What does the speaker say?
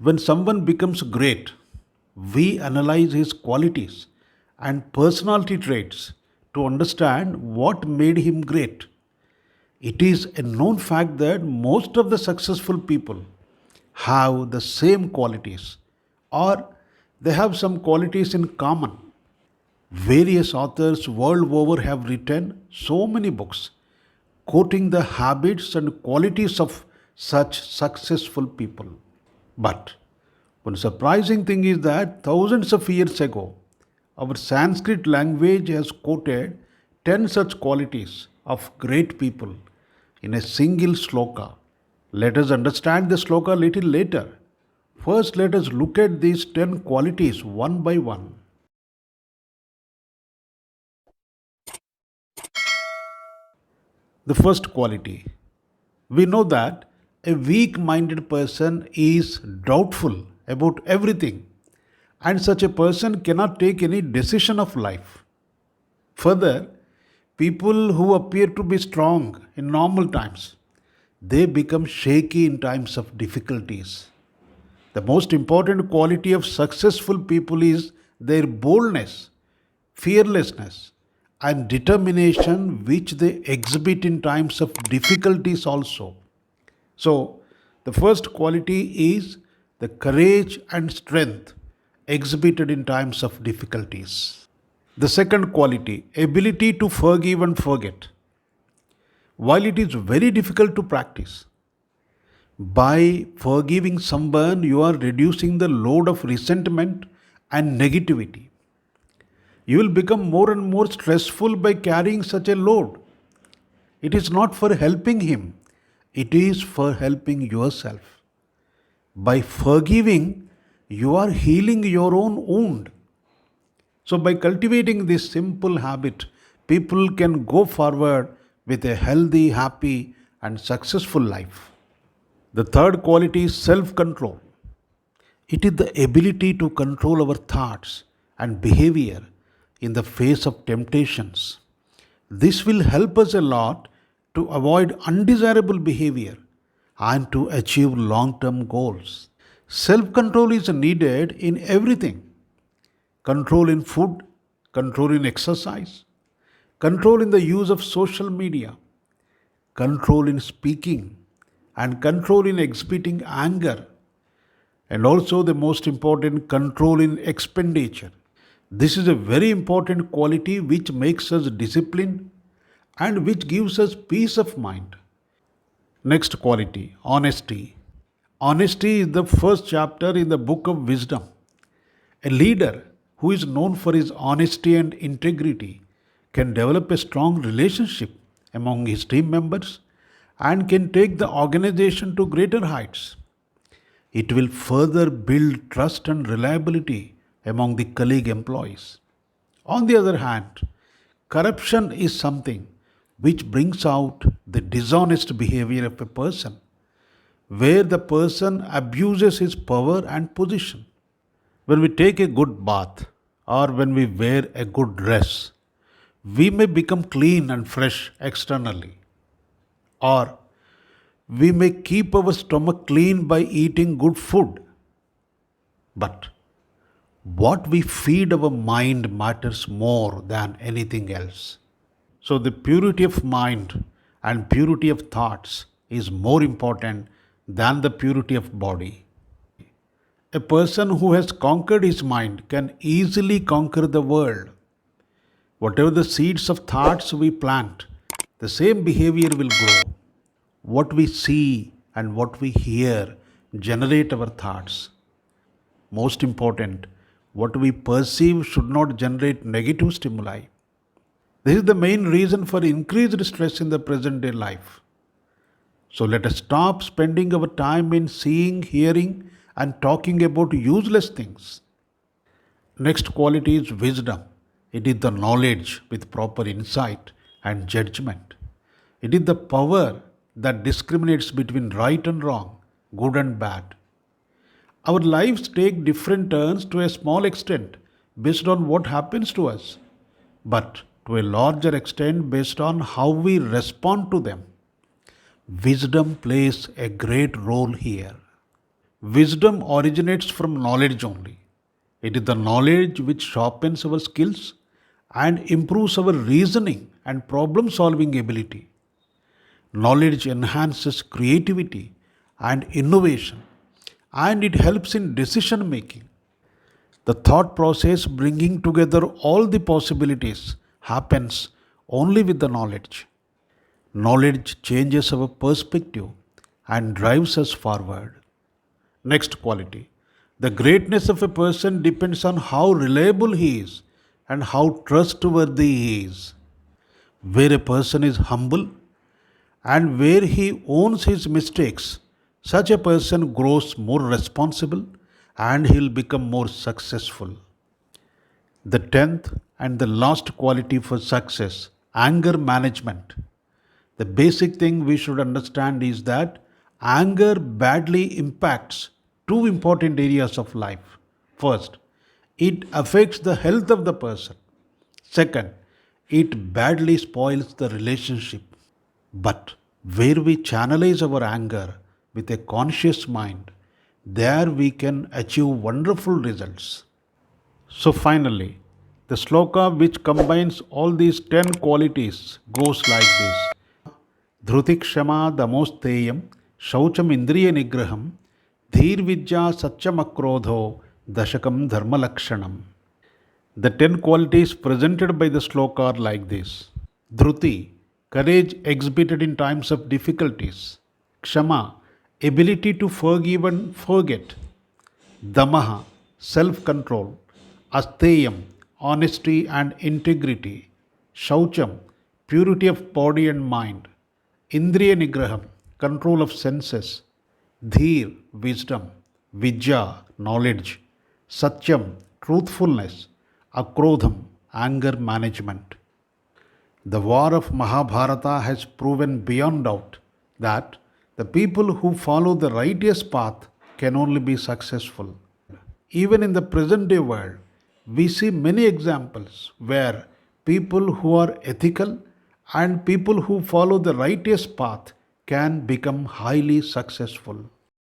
When someone becomes great, we analyze his qualities and personality traits to understand what made him great. It is a known fact that most of the successful people have the same qualities or they have some qualities in common. Various authors world over have written so many books quoting the habits and qualities of such successful people. But one surprising thing is that thousands of years ago, our Sanskrit language has quoted 10 such qualities of great people in a single sloka. Let us understand the sloka a little later. First, let us look at these 10 qualities one by one. The first quality. We know that a weak minded person is doubtful about everything, and such a person cannot take any decision of life. Further, people who appear to be strong in normal times, they become shaky in times of difficulties. The most important quality of successful people is their boldness, fearlessness, and determination which they exhibit in times of difficulties also. So, the first quality is the courage and strength exhibited in times of difficulties. The second quality, ability to forgive and forget. While it is very difficult to practice, by forgiving someone, you are reducing the load of resentment and negativity. You will become more and more stressful by carrying such a load. It is not for helping him, it is for helping yourself. By forgiving, you are healing your own wound. So, by cultivating this simple habit, people can go forward with a healthy, happy, and successful life. The third quality is self control. It is the ability to control our thoughts and behavior in the face of temptations. This will help us a lot to avoid undesirable behavior and to achieve long term goals. Self control is needed in everything: control in food, control in exercise, control in the use of social media, control in speaking, and control in exhibiting anger, and also the most important, control in expenditure. This is a very important quality which makes us disciplined and which gives us peace of mind. Next quality, honesty. Honesty is the first chapter in the book of wisdom. A leader who is known for his honesty and integrity can develop a strong relationship among his team members and can take the organization to greater heights. It will further build trust and reliability among the colleague employees. On the other hand, corruption is something which brings out the dishonest behavior of a person, where the person abuses his power and position. When we take a good bath or when we wear a good dress, we may become clean and fresh externally, or we may keep our stomach clean by eating good food. But what we feed our mind matters more than anything else. So, the purity of mind and purity of thoughts is more important than the purity of body. A person who has conquered his mind can easily conquer the world. Whatever the seeds of thoughts we plant, the same behavior will grow. What we see and what we hear generate our thoughts. Most important, what we perceive should not generate negative stimuli. This is the main reason for increased stress in the present day life. So let us stop spending our time in seeing, hearing, and talking about useless things. Next quality is wisdom. It is the knowledge with proper insight and judgment. It is the power that discriminates between right and wrong, good and bad. Our lives take different turns to a small extent based on what happens to us, but to a larger extent based on how we respond to them. Wisdom plays a great role here. Wisdom originates from knowledge only. It is the knowledge which sharpens our skills and improves our reasoning and problem solving ability. Knowledge enhances creativity and innovation, and it helps in decision making. The thought process bringing together all the possibilities happens only with the knowledge. Knowledge changes our perspective and drives us forward. Next quality. The greatness of a person depends on how reliable he is and how trustworthy he is. Where a person is humble and where he owns his mistakes, such a person grows more responsible and he'll become more successful. The tenth and the last quality for success, anger management. The basic thing we should understand is that anger badly impacts two important areas of life. First, it affects the health of the person. Second, it badly spoils the relationship. But where we channelize our anger with a conscious mind, there we can achieve wonderful results. So finally, the sloka which combines all these 10 qualities goes like this. ధృతిక్షమా దమోస్తేయం శౌచమింద్రియ నిగ్రహం ధీర్విద్యా సత్యమక్రోధో దశకం ధర్మలక్షణం. The 10 qualities presented by the sloka are like this. Dhruti, courage exhibited in times of difficulties. Kshama, ability to forgive and forget. Damaha, self control. Asteyam, honesty and integrity. Shaucham, purity of body and mind. Indriya Nigraham, control of senses. Dheer, wisdom. Vidya, knowledge. Satyam, truthfulness. Akrodham, anger management. The war of Mahabharata has proven beyond doubt that the people who follow the righteous path can only be successful. Even in the present day world, we see many examples where people who are ethical and people who follow the righteous path can become highly successful.